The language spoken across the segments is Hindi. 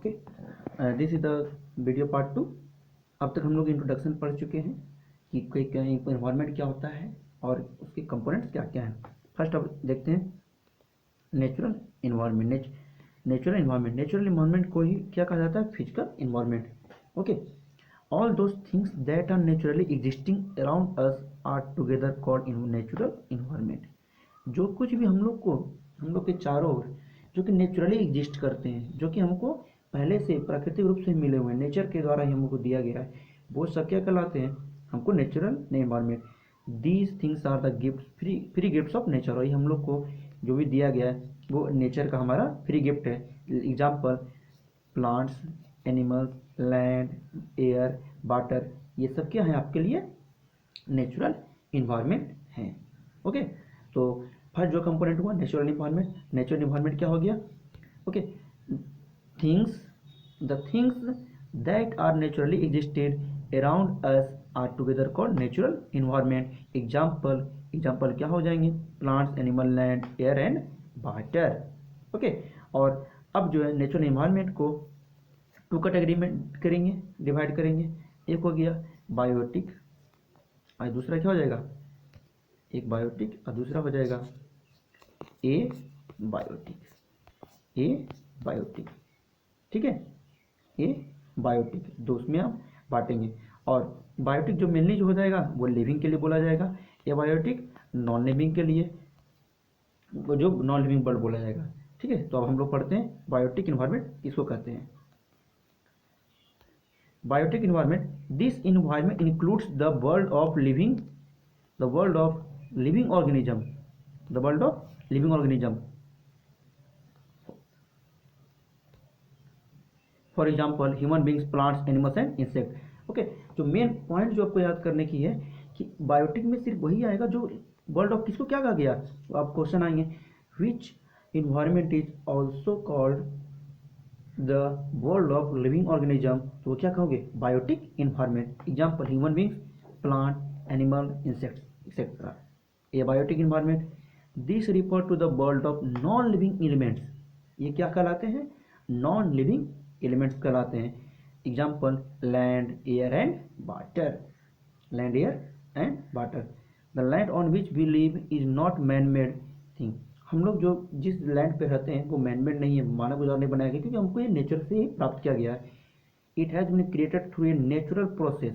Okay, this is the video part 2। अब तक हम लोग इंट्रोडक्शन पढ़ चुके हैं कि कोई क्या इन्वायरमेंट क्या होता है और उसके कंपोनेंट्स क्या क्या हैं। फर्स्ट अब देखते हैं नेचुरल इन्वायरमेंट। नेचुरल इन्वायरमेंट को ही क्या कहा जाता है? Physical environment. Okay, all those things that are naturally existing around us are together called natural environment. जो कुछ भी हम लोग के चारों ओर जो कि नेचुरली एग्जिस्ट करते हैं, जो कि हमको पहले से प्राकृतिक रूप से मिले हुए हैं, नेचर के द्वारा ही हमको दिया गया है, वो सब क्या कहलाते हैं? हमको natural environment. These things are the gift, free gifts of nature. और ये हम लोग को जो भी दिया गया है वो नेचर का हमारा फ्री गिफ्ट है। Example plants, animals, land, air, water, ये सब क्या है आपके लिए? नेचुरल इन्वायरमेंट है। ओके, तो फर्स्ट जो कंपोनेंट हुआ नेचुरल इन्वायरमेंट। नेचुरल इन्वायरमेंट क्या हो गया? Okay, things, the things that are naturally existed around us are together called natural environment. Example क्या हो जाएंगे? Plants, animal, land, air and water. Okay, और अब जो है नेचुरल इन्वायरमेंट को टू कैटेगरी में करेंगे, डिवाइड करेंगे। एक हो गया बायोटिक और दूसरा क्या हो जाएगा? एक बायोटिक और दूसरा हो जाएगा ए बायोटिक। ठीक है, ए बायोटिक, दो उसमें हम बांटेंगे। और बायोटिक जो मेनली जो हो जाएगा वो लिविंग के लिए बोला जाएगा, ए बायोटिक नॉन लिविंग के लिए, जो नॉन लिविंग वर्ल्ड बोला जाएगा। ठीक है, तो अब हम लोग पढ़ते हैं बायोटिक इन्वायरमेंट किसको कहते हैं। Biotic environment, this environment includes the world of living organism, for example human beings, plants, animals and insect. Okay, जो मेन पॉइंट जो आपको याद करने की है कि बायोटिक में सिर्फ वही आएगा जो वर्ल्ड ऑफ, किसको क्या कहा गया? तो आप क्वेश्चन आएंगे which environment is also called the world of living organism, तो वो क्या कहोगे? Biotic environment. Example human beings, plant, animal, insects etcetera. Abiotic environment, this refer to the world of non living elements. ये क्या कहलाते हैं? नॉन लिविंग एलिमेंट्स कहलाते हैं। Example land, air and water. The land on which we live is not man made thing. हम लोग जो जिस लैंड पे रहते हैं वो मैन मेड नहीं है, मानव द्वारा नहीं बनाया गया, क्योंकि हमको ये नेचर से ही प्राप्त किया गया है। It has been created through a natural process.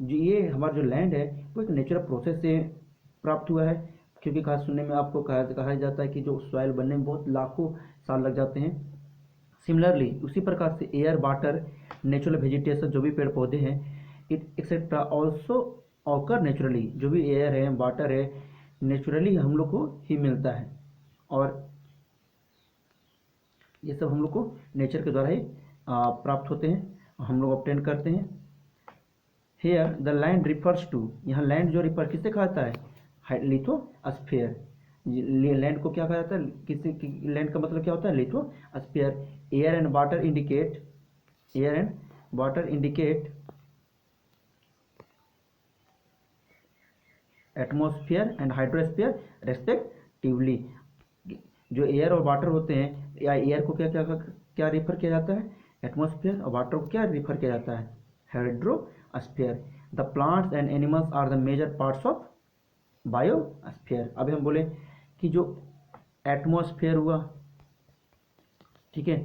जो ये हमारा जो लैंड है वो एक नेचुरल प्रोसेस से प्राप्त हुआ है, क्योंकि खास सुनने में आपको कहा जाता है कि जो सॉइल बनने में बहुत लाखों साल लग जाते हैं। सिमिलरली उसी प्रकार से एयर, वाटर, नेचुरल वेजिटेशन, जो भी पेड़ पौधे हैं, it etcetera also occur naturally. जो भी एयर है, वाटर है, नेचुरली हम लोग को ही मिलता है, और ये सब हम लोग को नेचर के द्वारा ही प्राप्त होते हैं, हम लोग ऑब्टेन करते हैं। Here the land refers to, यहाँ लैंड जो रिफर किससे कहा जाता है? लिथोस्फीयर। लैंड को क्या कहा जाता है? लैंड का मतलब क्या होता है? Lithosphere. Air and water indicate atmosphere and hydrosphere respectively. जो एयर और वाटर होते हैं, या एयर को क्या रिफर किया जाता है? एटमॉस्फेयर। और वाटर को क्या रिफर किया जाता है? Hydrosphere. The plants and animals are the major parts of biosphere. अभी हम बोले कि जो एटमॉस्फेयर हुआ, ठीक है,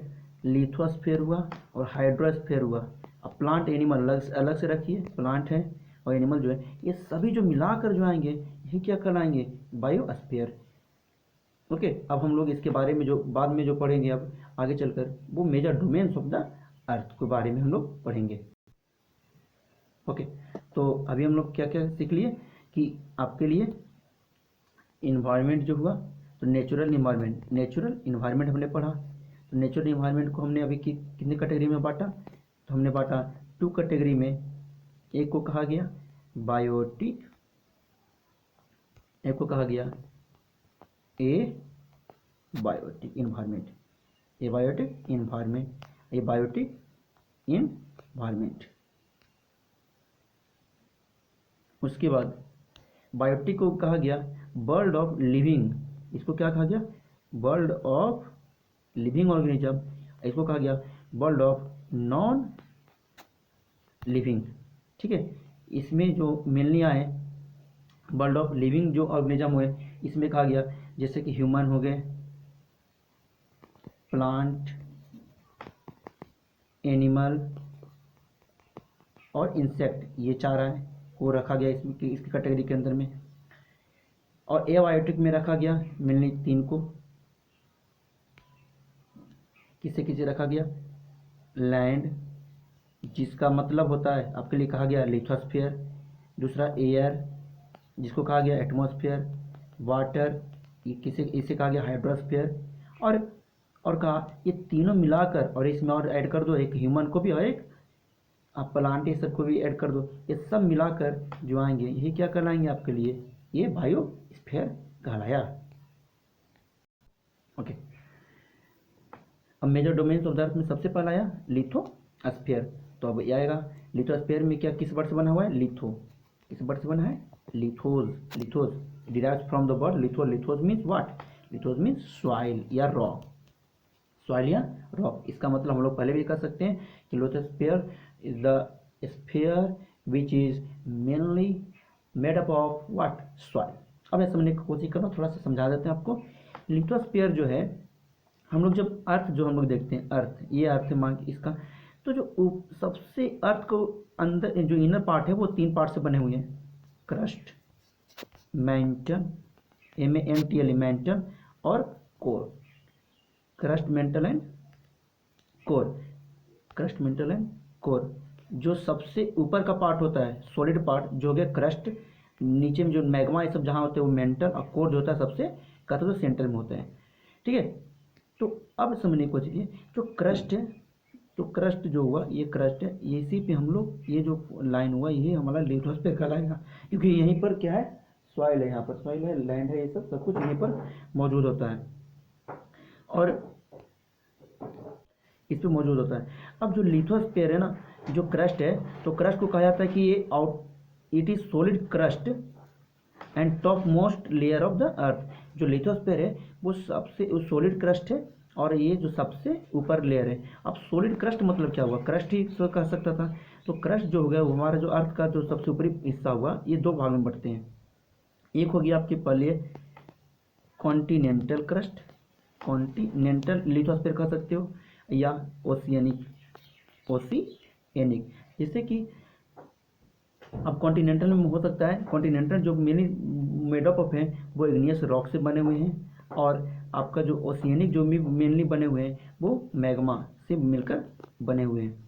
लिथोस्फीयर हुआ और हाइड्रोस्फीयर हुआ। अब प्लांट एनिमल अलग से रखिए, प्लांट है और एनिमल जो है, ये सभी जो मिलाकर जो आएंगे यही क्या कहलाएंगे? बायोस्फीयर। ओके, अब हम लोग इसके बारे में जो बाद में जो पढ़ेंगे अब आगे चलकर, वो major domains of the earth के बारे में हम लोग पढ़ेंगे। ओके, तो अभी हम लोग क्या क्या सीख लिए कि आपके लिए इन्वायरमेंट जो हुआ, तो नेचुरल इन्वायरमेंट हमने पढ़ा। तो नेचुरल इन्वायरमेंट को हमने अभी कितने कैटेगरी में बांटा? तो हमने बांटा टू कैटेगरी में। एक को कहा गया बायोटिक, एक को कहा गया ए बायोटिक इन्वायरमेंट। उसके बाद बायोटिक को कहा गया वर्ल्ड ऑफ लिविंग। इसको क्या कहा गया? World of living organism. इसको कहा गया वर्ल्ड ऑफ नॉन लिविंग। ठीक है, इसमें जो मेनली आए वर्ल्ड ऑफ लिविंग जो ऑर्गेनिज्म हुए, इसमें कहा गया जैसे कि ह्यूमन हो गए, प्लांट, एनिमल और इंसेक्ट, ये चार है वो रखा गया इसमें इसकी कैटेगरी के अंदर में। और एबायोटिक में रखा गया मेनली तीन को, किसे किसे रखा गया, लैंड जिसका मतलब होता है आपके लिए कहा गया लिथोस्फीयर, दूसरा एयर जिसको कहा गया एटमॉस्फेयर, वाटर किसे इसे कहा गया हाइड्रोस्फीयर, और कहा ये तीनों मिलाकर, और इसमें और ऐड कर दो एक ह्यूमन को भी और एक आप प्लांट ये सबको भी ऐड कर दो, ये सब मिलाकर जो आएंगे ये क्या कहलाएंगे आपके लिए, ये बायोस्फीयर कहलाया। ओके, अब major domains of the earth में सबसे पहला आया लिथोस्फीयर। तो अब ये आएगा लिथोस्फीयर में क्या किस वर्ड से बना हुआ है, लिथो, किस वर्ड से बना है, lithos, lithos derives from the word litho, lithos means what, lithos means soil या रॉक, सॉइल या रॉक। इसका मतलब हम लोग पहले भी कर सकते हैं कि lithosphere is the sphere which is mainly made up of what, soil. अब मैं समझने की कोशिश कर रहा हूँ, थोड़ा सा समझा देते हैं आपको। लिथोस्फीयर जो है, हम लोग जब अर्थ जो हम लोग देखते हैं, अर्थ ये अर्थ मान इसका, तो जो सबसे अर्थ को अंदर जो इनर पार्ट है वो तीन पार्ट से बने हुए हैं, क्रस्ट, मैंटल, MENTL मैंटल और core, crust mantle and core, crust mantle and core. जो सबसे ऊपर का पार्ट होता है सॉलिड पार्ट जो हो गया क्रस्ट, नीचे में जो मैग्मा ये सब जहाँ होते हैं वो मेंटल, और कोर जो होता है सबसे कहते हैं सेंटर में होता है। ठीक है, तो अब समझने की कोशिश कीजिए, जो क्रस्ट है, तो क्रस्ट जो हुआ ये क्रस्ट है, इसी पे हम लोग ये जो लाइन हुआ ये हमारा लिथोस्फीयर कहलाएगा, क्योंकि यहीं पर क्या है, सॉइल है, यहाँ पर सॉइल है, लैंड है, ये सब कुछ यहीं पर मौजूद होता है और इस पे मौजूद होता है। अब जो लिथोस्फीयर है ना, जो क्रस्ट है, तो क्रस्ट को कहा जाता है कि ये it is solid crust and top most layer of the अर्थ। जो लिथोस्फीयर है वो सबसे सॉलिड क्रस्ट है और ये जो सबसे ऊपर लेयर है। अब सॉलिड क्रस्ट मतलब क्या हुआ, क्रस्ट ही तो कह सकता था। तो क्रस्ट जो हो गया वो हमारा जो अर्थ का जो सबसे ऊपरी हिस्सा हुआ, ये दो भाग में बढ़ते हैं। एक हो गया आपके पहले कॉन्टिनेंटल क्रस्ट, कॉन्टिनेंटल लिथोस्फीयर कह सकते हो, या ओशियनिक, ओशियनिक। जैसे कि अब कॉन्टिनेंटल में हो सकता है, कॉन्टिनेंटल जो मेनली मेड अप है वो इग्नियस रॉक से बने हुए हैं, और आपका जो ओशियनिक जो मेनली बने हुए हैं वो मैग्मा से मिलकर बने हुए हैं।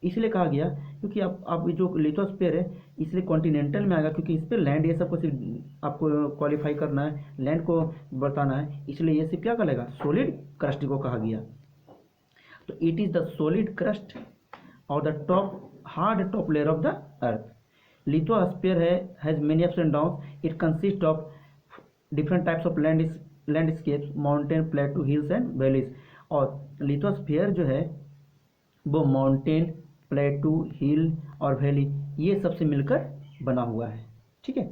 इसलिए कहा गया क्योंकि आप जो लिथोस्फीयर है इसलिए कॉन्टिनेंटल में आएगा, क्योंकि इस पर लैंड ये सब को सिर्फ आपको क्वालिफाई करना है, लैंड को बताना है, इसलिए ये सिर्फ क्या कहलाएगा, सॉलिड क्रस्ट को कहा गया। तो it is the solid crust और the top hard top layer of the earth. Lithosphere has many ups and downs, it consist of different types of landscapes, mountain, plateau, hills and valleys. और लिथोस्फीयर जो है वो माउंटेन, प्लेटू, हिल और वैली ये सबसे मिलकर बना हुआ है। ठीक है,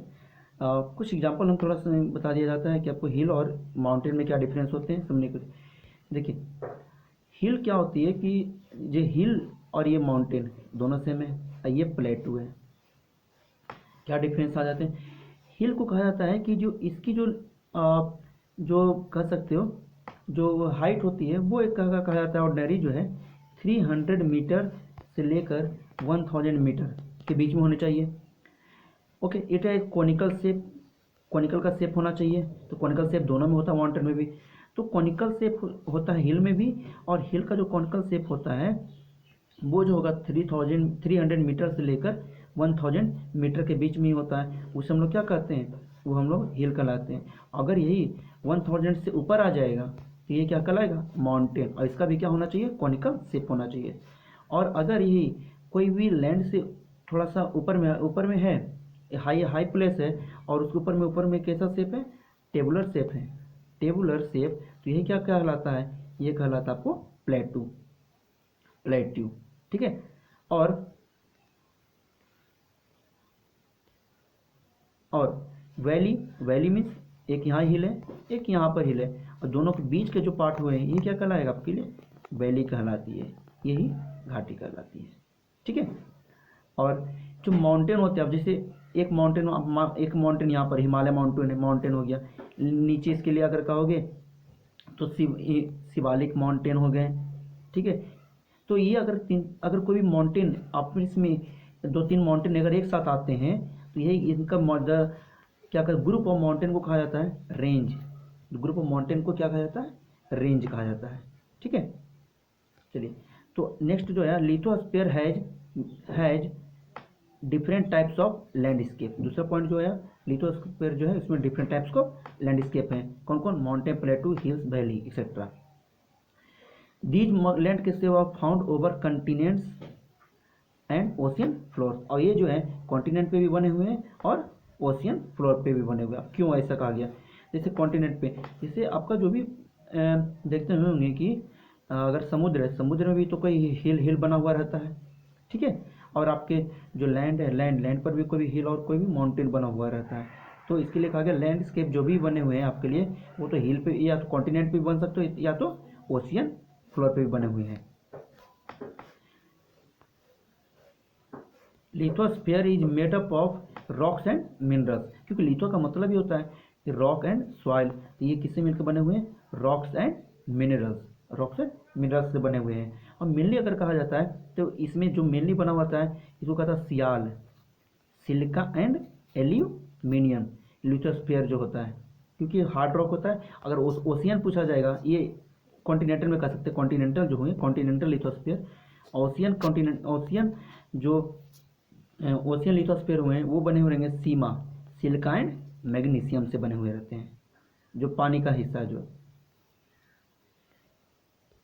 कुछ एग्जांपल हम थोड़ा सा बता दिया जाता है कि आपको हिल और माउंटेन में क्या डिफरेंस होते हैं समझने को। देखिए हिल क्या होती है कि ये हिल और ये माउंटेन दोनों सेम है, ये प्लेटू है, क्या डिफरेंस आ जाते हैं। हिल को कहा जाता है कि जो इसकी जो कह सकते हो जो हाइट होती है वो एक कहा जाता है ऑर्डिनरी जो है 300 मीटर से लेकर 1000 मीटर के बीच में होनी चाहिए। ओके, इट है कॉनिकल शेप, कॉनिकल का शेप होना चाहिए, तो कॉनिकल शेप दोनों में होता है, माउंटेन में भी। तो कॉनिकल शेप होता है हिल में भी, और हिल का जो कॉनिकल शेप होता है वो जो होगा 300 मीटर से लेकर 1000 मीटर के बीच में ही होता है, उसे हम लोग क्या कहते हैं, वो हम लोग हिल कहलाते हैं। अगर यही 1000 से ऊपर आ जाएगा तो ये क्या कहलाएगा, माउंटेन, और इसका भी क्या होना चाहिए, कॉनिकल शेप होना चाहिए। और अगर यही कोई भी लैंड से थोड़ा सा ऊपर में है, हाई प्लेस है, और उसके ऊपर में कैसा शेप है, टेबुलर शेप है, टेबुलर शेप, तो यही क्या कहलाता है, ये कहलाता है आपको प्लेट्यू, प्लेट्यू। ठीक है, और वैली मीन्स एक यहाँ हिल है, एक यहाँ पर हिल है, और दोनों के बीच के जो पार्ट हुए हैं ये क्या कहलाएगा आपके लिए, वैली कहलाती है। यही घाटी कहलाती है। ठीक है। और जो माउंटेन होते हैं, अब जैसे एक माउंटेन यहाँ पर हिमालय माउंटेन हो गया, नीचे इसके लिए अगर कहोगे तो शिवालिक माउंटेन हो गए। ठीक है। तो ये अगर कोई भी माउंटेन आपस में 2-3 माउंटेन अगर एक साथ आते हैं तो यही इनका क्या कहते, ग्रुप ऑफ माउंटेन को कहा जाता है रेंज। ग्रुप ऑफ माउंटेन को क्या कहा जाता है, रेंज कहा जाता है। ठीक है। चलिए, तो नेक्स्ट जो है lithosphere has different types of landscape. दूसरा पॉइंट जो है लिथोस्फीयर जो है इसमें डिफरेंट टाइप्स ऑफ लैंडस्केप हैं। कौन कौन, mountain, plateau, hills, valley etcetera. These landscape are found over continents and ocean floor. और ये जो है कॉन्टिनेंट पे भी बने हुए हैं और ओशियन फ्लोर पे भी बने हुए हैं। क्यों ऐसा कहा गया, जैसे कॉन्टिनेंट पे, जैसे आपका जो भी देखते हुए होंगे कि अगर समुद्र है, समुद्र में भी तो कोई हिल बना हुआ रहता है। ठीक है। और आपके जो लैंड है, लैंड पर भी कोई भी हिल और कोई भी माउंटेन बना हुआ रहता है। तो इसके लिए कहा गया लैंडस्केप जो भी बने हुए हैं आपके लिए, वो तो हिल पे या तो कॉन्टिनेंट पे बन सकते हो या तो ओशियन फ्लोर पे भी बने हुए हैं। Lithosphere is made up of rocks and minerals, क्योंकि लिथो का मतलब ही होता है कि रॉक एंड सॉइल। तो ये किससे मिलकर बने हुए हैं, rocks and minerals, rocks and minerals से बने हुए हैं। और मेनली अगर कहा जाता है तो इसमें जो मेनली बना होता है इसको कहता है सियाल, सिलिका एंड एल्यूमिनियम। लिथोस्फीयर जो होता है क्योंकि हार्ड रॉक होता है। अगर ओशियन पूछा जाएगा, ये कॉन्टिनेंटल में कह सकते हैं, कॉन्टिनेंटल जो हुए कॉन्टिनेंटल लिथोस्फीयर। ओशियन जो ओशियन लिथोस्फीयर हुए हैं वो बने हुए रहेंगे सीमा, सिलिका एंड मैग्नीशियम से बने हुए रहते हैं, जो पानी का हिस्सा जो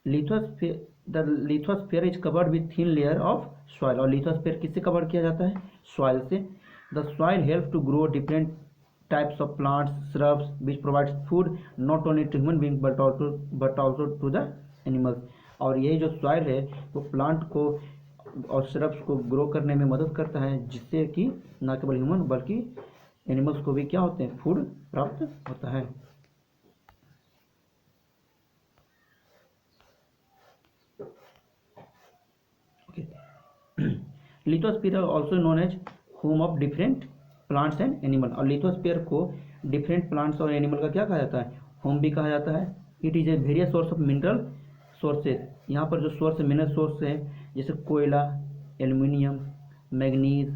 lithosphere. The lithosphere is covered with thin layer of soil. और लिथोस्फीयर किससे कवर किया जाता है, सॉइल से। The soil help to grow different types of plants, shrubs which provides food not only to human being but also to the animals. और यही जो सॉइल है वो प्लांट को और श्रब्स को ग्रो करने में मदद करता है, जिससे कि न केवल ह्यूमन बल्कि एनिमल्स को भी क्या होते हैं, फूड प्राप्त होता है। Lithosphere also known age home of different plants and animal. और लिथोस्फीयर को डिफरेंट प्लांट्स और एनिमल का क्या कहा जाता है, होम भी कहा जाता है। It is a various source of mineral sources. यहाँ पर जो सोर्स मिनरल सोर्स है जैसे कोयला, एल्युमिनियम, मैग्नीज,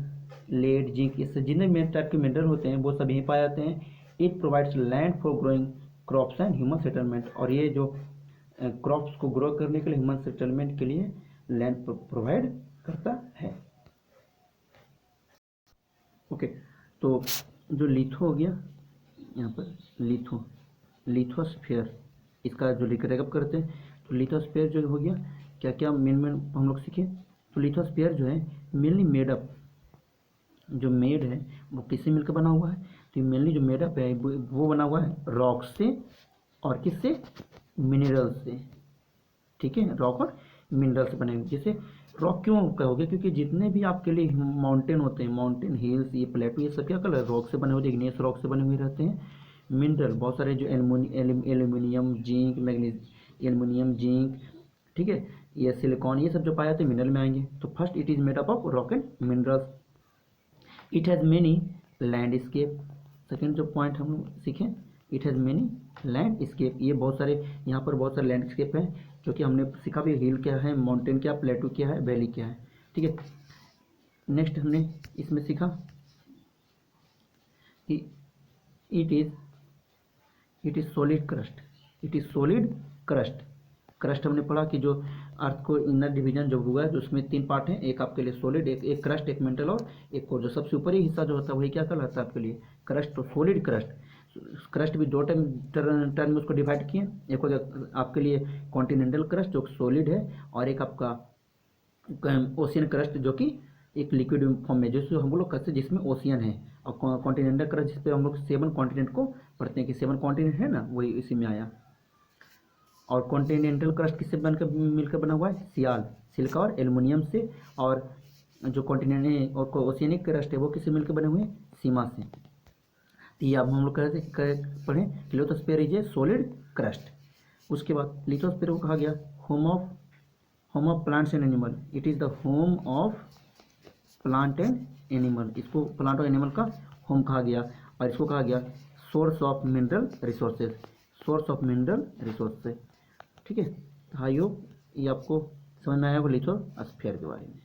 लेड, जिंक, इससे जितने भी टाइप के मिनरल होते हैं वो सब यहीं पाए जाते हैं। It provides land for growing crops and human settlement. और ये जो क्रॉप्स को ग्रो करने के लिए, ह्यूमन सेटलमेंट के लिए लैंड प्रोवाइड करता है। ओके। तो जो लिथो हो गया, यहाँ पर लिथोस्फीयर, इसका जो रिकैप करते हैं तो लिथोस्फीयर जो हो गया, क्या क्या मेन हम लोग सीखे। तो लिथोस्फीयर जो है मेनली मेडअप, जो मेड है वो किससे मिलकर बना हुआ है, तो मेनली जो मेडअप है वो बना हुआ है रॉक से और किससे, मिनरल से। ठीक है, रॉक और मिनरल से बने हुए। जैसे रॉक क्यों कहोगे, क्योंकि जितने भी आपके लिए माउंटेन होते हैं, माउंटेन, हिल्स, ये प्लेटू, ये सब क्या कलर, रॉक से बने हुए, इग्नियस रॉक से बने हुए रहते हैं। मिनरल बहुत सारे जो aluminium, zinc, manganese, aluminium, zinc, ठीक है, ये सिलिकॉन, ये सब जो पाए जाते हैं मिनरल में आएंगे। तो first it is made up of rock and minerals. It has many landscape. Second जो पॉइंट हम लोग सीखें, इट हैज़ मेनी लैंडस्केप। ये बहुत सारे, यहाँ पर बहुत सारे लैंडस्केप हैं, क्योंकि हमने सीखा भी हिल क्या है, माउंटेन क्या, प्लेटू क्या है, वैली क्या है। ठीक है। नेक्स्ट हमने इसमें सीखा कि it is solid crust. It is solid crust. Crust हमने पढ़ा कि जो अर्थ को इनर डिवीजन जो हुआ है, जो उसमें 3 पार्ट हैं, एक आपके लिए सॉलिड, एक क्रस्ट, एक मेंटल, और एक और जो सबसे ऊपरी हिस्सा जो होता है वही क्या कहलाता है आपके लिए, क्रस्ट। तो सॉलिड क्रस्ट, क्रस्ट भी 2 टर्म में उसको डिवाइड किए। एक हो गया आपके लिए कॉन्टिनेंटल क्रस्ट जो सॉलिड है, और एक आपका ओशियन क्रस्ट जो कि एक लिक्विड फॉर्म में, जिसको हम लोग कहते हैं जिसमें ओशियन है, और कॉन्टिनेंटल क्रस्ट जिस पे हम लोग 7 कॉन्टिनेंट को पढ़ते हैं कि 7 कॉन्टिनेंट है ना, वही इसी में आया। और कॉन्टिनेंटल क्रस्ट किससे बनकर मिलकर बना हुआ है, सियाल, सिलिका और एल्युमिनियम से। और जो कॉन्टिनेंट और ओशियनिक क्रस्ट है वो किससे मिलकर बने हुए हैं, सीमा से। तो ये अब हम लोग पढ़ें lithosphere is a solid crust. उसके बाद लिथोस्फीयर को कहा गया home home of plants and animal, it is the home of plant and animal, इसको प्लांट और एनिमल का होम कहा गया। और इसको कहा गया source of mineral resources, source of mineral resources. ठीक है, तो आई होप ये आपको समझ में आया होगा लिथोस्फीयर के बारे में।